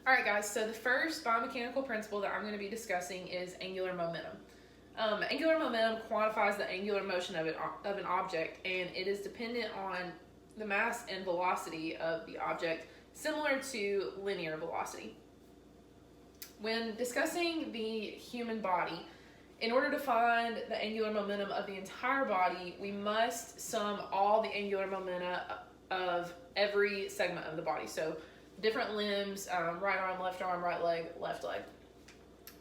All right, guys, so the first biomechanical principle that I'm going to be discussing is angular momentum. Angular momentum quantifies the angular motion of an object, and it is dependent on the mass and velocity of the object, similar to linear velocity. When discussing the human body, in order to find the angular momentum of the entire body, we must sum all the angular momenta of every segment of the body. So different limbs, right arm, right leg, left leg.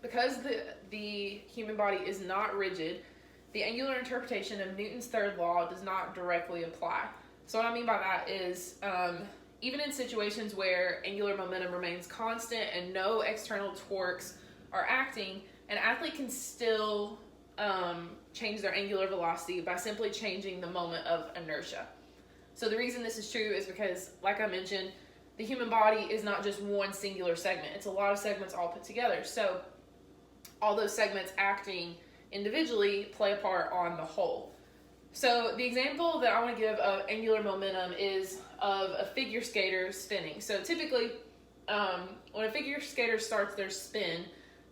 Because the human body is not rigid, the angular interpretation of Newton's third law does not directly apply. So what I mean by that is, even in situations where angular momentum remains constant and no external torques are acting, an athlete can still change their angular velocity by simply changing the moment of inertia. So the reason this is true is because, like I mentioned, the human body is not just one singular segment. It's a lot of segments all put together. So all those segments acting individually play a part on the whole. So the example that I want to give of angular momentum is of a figure skater spinning. So typically, when a figure skater starts their spin,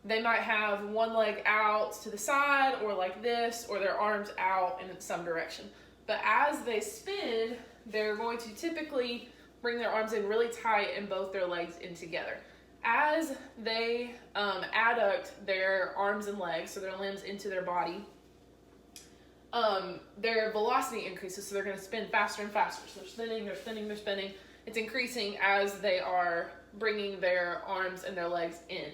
they might have one leg out to the side or like this, or their arms out in some direction. But as they spin, they're going to typically bring their arms in really tight and both their legs in together. As they adduct their arms and legs, so their limbs into their body, their velocity increases, so they're going to spin faster and faster. So they're spinning, they're spinning, they're spinning. It's increasing as they are bringing their arms and their legs in.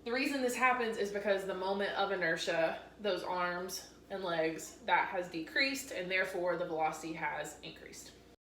The reason this happens is because the moment of inertia, those arms and legs, that has decreased, and therefore the velocity has increased.